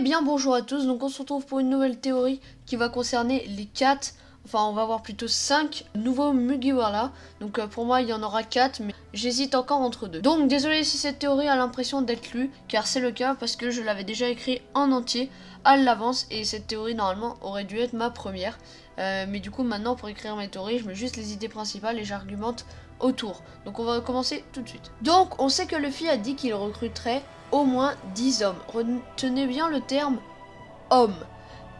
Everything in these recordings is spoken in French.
Eh bien bonjour à tous, donc on se retrouve pour une nouvelle théorie qui va concerner les 4, enfin on va voir plutôt 5 nouveaux Mugiwara. Donc pour moi il y en aura 4 mais j'hésite encore entre deux. Donc désolé si cette théorie a l'impression d'être lue, car c'est le cas parce que je l'avais déjà écrit en entier à l'avance et cette théorie normalement aurait dû être ma première. Mais du coup maintenant pour écrire mes théories je mets juste les idées principales et j'argumente autour. Donc on va commencer tout de suite. Donc on sait que Luffy a dit qu'il recruterait au moins 10 hommes. Retenez bien le terme homme.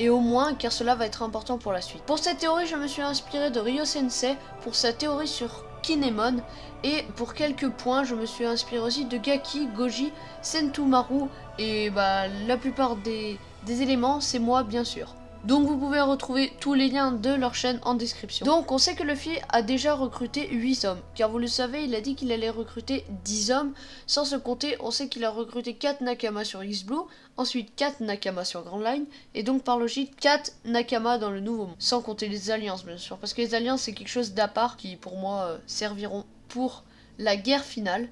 Et au moins, car cela va être important pour la suite. Pour cette théorie, je me suis inspiré de Ryo Sensei pour sa théorie sur Kinemon. Et pour quelques points, je me suis inspiré aussi de Gaki, Goji, Sentomaru. Et la plupart des éléments, c'est moi bien sûr. Donc vous pouvez retrouver tous les liens de leur chaîne en description. Donc on sait que Luffy a déjà recruté 8 hommes. Car vous le savez, il a dit qu'il allait recruter 10 hommes. Sans se compter, on sait qu'il a recruté 4 Nakama sur X-Blue. Ensuite 4 Nakama sur Grand Line. Et donc par logique 4 Nakama dans le Nouveau Monde. Sans compter les alliances bien sûr. Parce que les alliances c'est quelque chose d'à part qui pour moi serviront pour la guerre finale.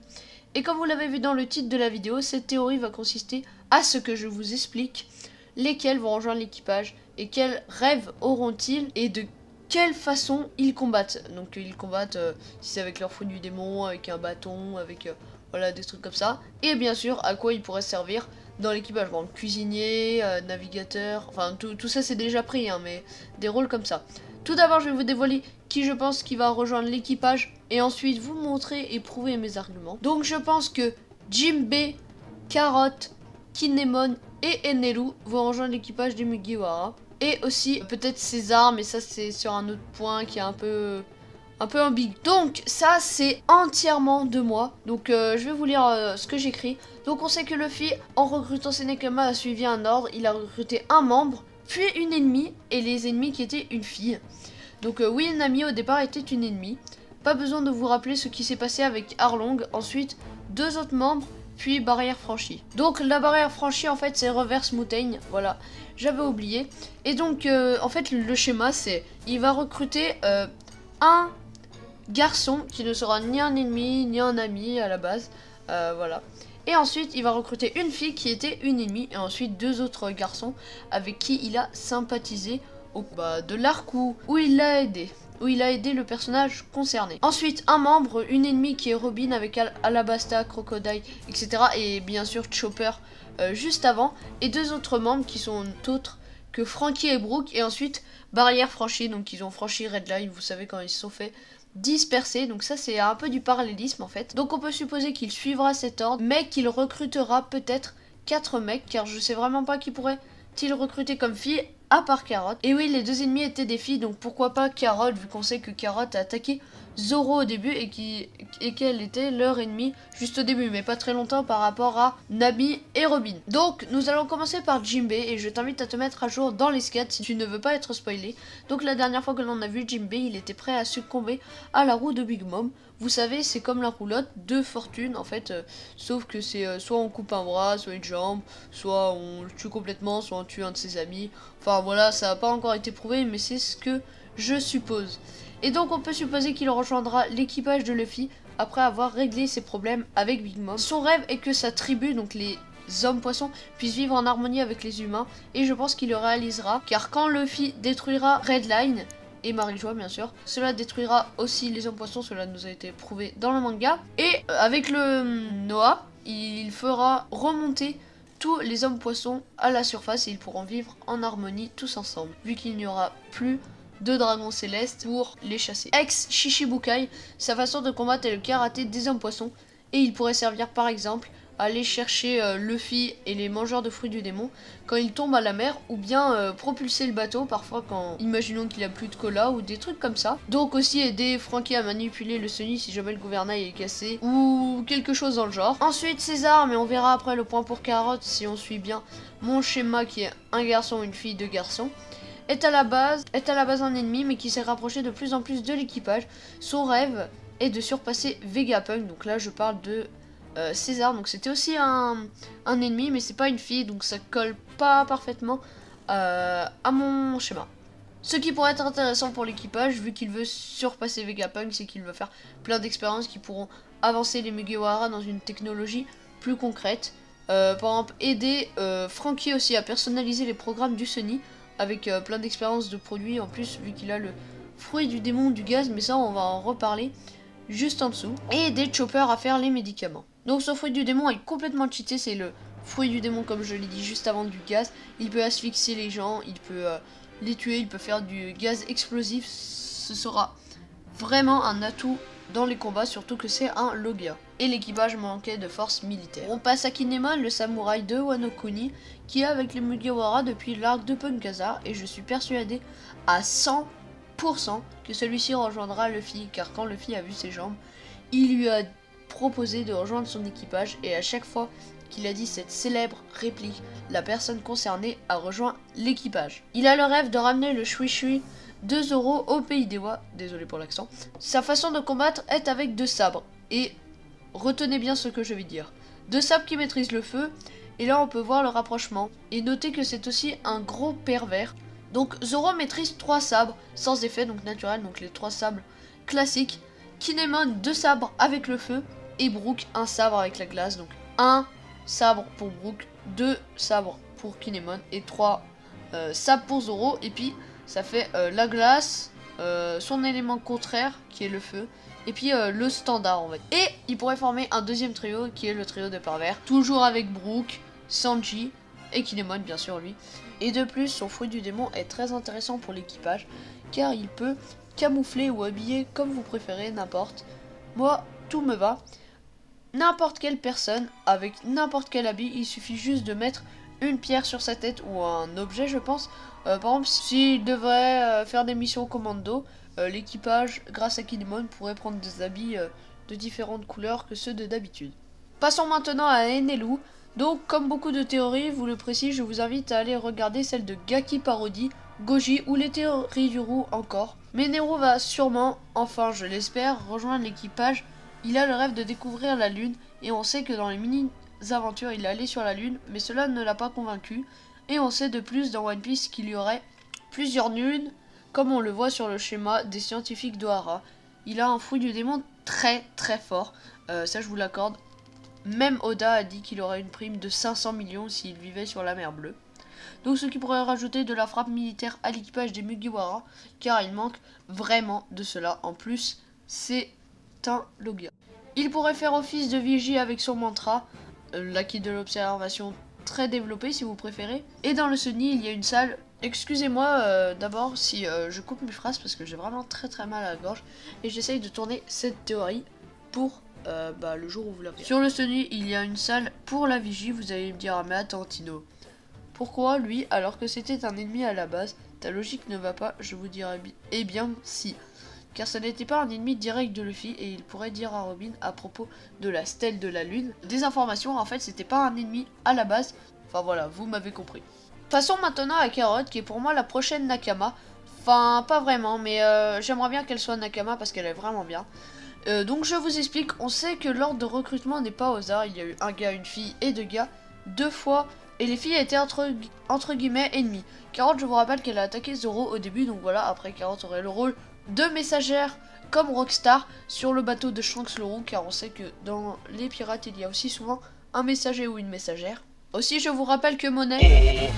Et comme vous l'avez vu dans le titre de la vidéo, cette théorie va consister à ce que je vous explique lesquels vont rejoindre l'équipage et quels rêves auront-ils et de quelle façon ils combattent. Donc ils combattent si c'est avec leur fruit du démon, avec un bâton, avec voilà des trucs comme ça. Et bien sûr à quoi ils pourraient servir dans l'équipage. Bon, cuisinier, navigateur, enfin tout ça c'est déjà pris hein, mais des rôles comme ça. Tout d'abord je vais vous dévoiler qui je pense qui va rejoindre l'équipage et ensuite vous montrer et prouver mes arguments. Donc je pense que Jinbei, Carrot, Kinemon et Enelu vont rejoindre l'équipage des Mugiwara. Et aussi peut-être César, mais ça c'est sur un autre point qui est un peu ambigu. Donc ça c'est entièrement de moi. Donc je vais vous lire ce que j'écris. Donc on sait que Luffy, en recrutant ses Nekama, a suivi un ordre. Il a recruté un membre, puis une ennemie, et les ennemis qui étaient une fille. Donc oui, Nami au départ était une ennemie. Pas besoin de vous rappeler ce qui s'est passé avec Arlong. Ensuite, 2 autres membres, puis barrière franchie. Donc la barrière franchie en fait c'est Reverse Mountain, voilà, j'avais oublié. Et donc en fait le schéma c'est, il va recruter un garçon qui ne sera ni un ennemi ni un ami à la base, voilà. Et ensuite il va recruter une fille qui était une ennemie et ensuite 2 autres garçons avec qui il a sympathisé au de l'arc où il l'a aidé. Où il a aidé le personnage concerné. Ensuite, un membre, une ennemie qui est Robin avec Alabasta, Crocodile, etc. Et bien sûr Chopper juste avant. Et 2 autres membres qui sont autres que Franky et Brook. Et ensuite, barrière franchie, donc ils ont franchi Redline, vous savez quand ils se sont fait disperser. Donc ça c'est un peu du parallélisme en fait. Donc on peut supposer qu'il suivra cet ordre, mais qu'il recrutera peut-être 4 mecs, car je sais vraiment pas qui pourrait-il recruter comme fille à part Carrot. Et oui, les 2 ennemis étaient des filles, donc pourquoi pas Carrot, vu qu'on sait que Carrot a attaqué Zoro au début et qu'elle était leur ennemie juste au début, mais pas très longtemps par rapport à Nami et Robin. Donc nous allons commencer par Jinbei et je t'invite à te mettre à jour dans les scats si tu ne veux pas être spoilé. Donc la dernière fois que l'on a vu Jinbei, il était prêt à succomber à la roue de Big Mom. Vous savez, c'est comme la roulotte de fortune en fait, sauf que c'est soit on coupe un bras, soit une jambe, soit on le tue complètement, soit on tue un de ses amis. Enfin voilà, ça n'a pas encore été prouvé, mais c'est ce que je suppose. Et donc on peut supposer qu'il rejoindra l'équipage de Luffy après avoir réglé ses problèmes avec Big Mom. Son rêve est que sa tribu, donc les hommes poissons, puissent vivre en harmonie avec les humains, et je pense qu'il le réalisera, car quand Luffy détruira Redline, et Marie-Joie bien sûr, cela détruira aussi les hommes poissons, cela nous a été prouvé dans le manga. Et avec le Noah, il fera remonter tous les hommes poissons à la surface et ils pourront vivre en harmonie tous ensemble, vu qu'il n'y aura plus de dragons célestes pour les chasser. Ex Shishibukai, sa façon de combattre est le karaté des hommes poissons, et il pourrait servir par exemple à aller chercher Luffy et les mangeurs de fruits du démon quand ils tombent à la mer, ou bien propulser le bateau parfois quand, imaginons qu'il n'y a plus de cola ou des trucs comme ça. Donc aussi aider Franky à manipuler le Sunny si jamais le gouvernail est cassé ou quelque chose dans le genre. Ensuite César, mais on verra après le point pour Carotte si on suit bien mon schéma qui est un garçon, une fille, 2 garçons. Est à la base un ennemi mais qui s'est rapproché de plus en plus de l'équipage. Son rêve est de surpasser Vegapunk, donc là je parle de César, donc c'était aussi un ennemi mais c'est pas une fille, donc ça colle pas parfaitement à mon schéma. Ce qui pourrait être intéressant pour l'équipage vu qu'il veut surpasser Vegapunk, c'est qu'il veut faire plein d'expériences qui pourront avancer les Mugiwara dans une technologie plus concrète. Par exemple, aider Frankie aussi à personnaliser les programmes du Sony avec plein d'expériences de produits en plus, vu qu'il a le fruit du démon du gaz, mais ça on va en reparler juste en dessous. Et aider Chopper à faire les médicaments. Donc ce fruit du démon est complètement cheaté, c'est le fruit du démon comme je l'ai dit juste avant du gaz. Il peut asphyxier les gens, il peut les tuer, il peut faire du gaz explosif. Ce sera vraiment un atout dans les combats, surtout que c'est un Logia. Et l'équipage manquait de force militaire. On passe à Kinemon, le samouraï de Wano Kuni, qui est avec les Mugiwara depuis l'arc de Punkazar, et je suis persuadé à 100% que celui-ci rejoindra Luffy, car quand Luffy a vu ses jambes, il lui a proposé de rejoindre son équipage, et à chaque fois qu'il a dit cette célèbre réplique, la personne concernée a rejoint l'équipage. Il a le rêve de ramener le Shui Shui de Zoro au pays des Wa, désolé pour l'accent. Sa façon de combattre est avec 2 sabres, et retenez bien ce que je vais dire. 2 sabres qui maîtrisent le feu, et là on peut voir le rapprochement, et notez que c'est aussi un gros pervers. Donc Zoro maîtrise 3 sabres sans effet, donc naturel, donc les 3 sabres classiques. Kinemon 2 sabres avec le feu, et Brook 1 sabre avec la glace, donc 1 sabre pour Brook, 2 sabres pour Kinemon, et 3 sabres pour Zoro, et puis ça fait la glace, son élément contraire qui est le feu, et puis le standard en fait. Et il pourrait former un deuxième trio qui est le trio de pervers, toujours avec Brook, Sanji et Kinemon bien sûr lui. Et de plus son fruit du démon est très intéressant pour l'équipage car il peut camoufler ou habiller comme vous préférez, n'importe. Moi tout me va. N'importe quelle personne avec n'importe quel habit, il suffit juste de mettre une pierre sur sa tête ou un objet je pense. Par exemple s'il devrait faire des missions au commando, l'équipage grâce à Kinemon pourrait prendre des habits de différentes couleurs que ceux de d'habitude. Passons maintenant à Enelu. Donc comme beaucoup de théories vous le précise, je vous invite à aller regarder celle de Gaki Parody, Goji ou les théories du roux encore. Mais Nero va sûrement, enfin je l'espère, rejoindre l'équipage. Il a le rêve de découvrir la lune et on sait que dans les mini-aventures il est allé sur la lune, mais cela ne l'a pas convaincu. Et on sait de plus dans One Piece qu'il y aurait plusieurs lunes, comme on le voit sur le schéma des scientifiques d'Ohara. Il a un fruit du démon très très fort, ça je vous l'accorde. Même Oda a dit qu'il aurait une prime de 500 millions s'il vivait sur la mer Bleue. Donc ce qui pourrait rajouter de la frappe militaire à l'équipage des Mugiwara, car il manque vraiment de cela. En plus, c'est un Logia. Il pourrait faire office de vigie avec son mantra, l'acquis de l'observation très développé si vous préférez. Et dans le Sony, il y a une salle. Excusez-moi d'abord si je coupe mes phrases parce que j'ai vraiment très très mal à la gorge et j'essaye de tourner cette théorie pour le jour où vous la verrez. Sur le Sony, il y a une salle pour la vigie. Vous allez me dire, ah mais attends Tino, pourquoi lui alors que c'était un ennemi à la base? Ta logique ne va pas, je vous dirai eh bien si. Car ce n'était pas un ennemi direct de Luffy et il pourrait dire à Robin à propos de la stèle de la lune des informations. En fait c'était pas un ennemi à la base, enfin voilà, vous m'avez compris. Passons maintenant à Carrot qui est pour moi la prochaine Nakama. Enfin pas vraiment, mais j'aimerais bien qu'elle soit Nakama parce qu'elle est vraiment bien. Donc je vous explique, on sait que l'ordre de recrutement n'est pas au hasard. Il y a eu un gars, une fille et 2 gars, 2 fois. Et les filles étaient entre guillemets ennemies. Carrot, je vous rappelle qu'elle a attaqué Zoro au début, donc voilà, après Carrot aurait le rôle de messagère comme Rockstar sur le bateau de Shanks le Roux, car on sait que dans les pirates il y a aussi souvent un messager ou une messagère. Aussi je vous rappelle que Monet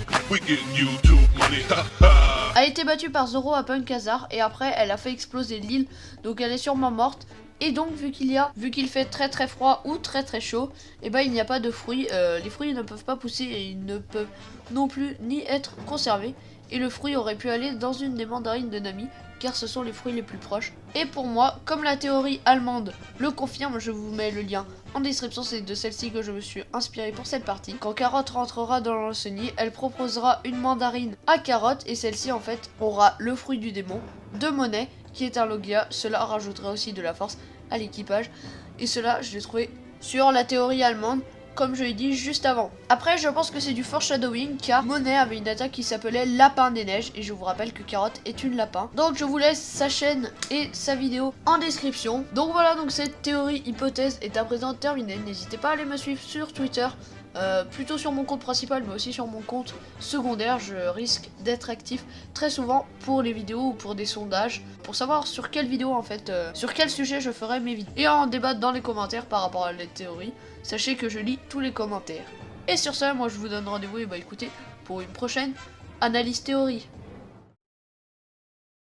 a été battue par Zoro à Punkazar et après elle a fait exploser l'île, donc elle est sûrement morte. Et donc vu qu'il fait très très froid ou très très chaud, et il n'y a pas de fruits, les fruits ne peuvent pas pousser et ils ne peuvent non plus ni être conservés. Et le fruit aurait pu aller dans une des mandarines de Nami, car ce sont les fruits les plus proches. Et pour moi, comme la théorie allemande le confirme, je vous mets le lien en description, c'est de celle-ci que je me suis inspiré pour cette partie. Quand Carrot rentrera dans l'enseigne, elle proposera une mandarine à Carrot et celle-ci en fait aura le fruit du démon de Monet qui est un Logia. Cela rajoutera aussi de la force à l'équipage et cela je l'ai trouvé sur la théorie allemande comme je l'ai dit juste avant. Après je pense que c'est du foreshadowing car Monet avait une attaque qui s'appelait Lapin des Neiges et je vous rappelle que Carrot est une lapin. Donc je vous laisse sa chaîne et sa vidéo en description. Donc voilà, donc cette théorie hypothèse est à présent terminée. N'hésitez pas à aller me suivre sur Twitter. Plutôt sur mon compte principal mais aussi sur mon compte secondaire. Je risque d'être actif très souvent pour les vidéos ou pour des sondages pour savoir sur quelle vidéo en fait, sur quel sujet je ferai mes vidéos et en débattre dans les commentaires par rapport à la théorie. Sachez que je lis tous les commentaires. Et sur ce, moi je vous donne rendez-vous, et bah écoutez, pour une prochaine analyse théorie.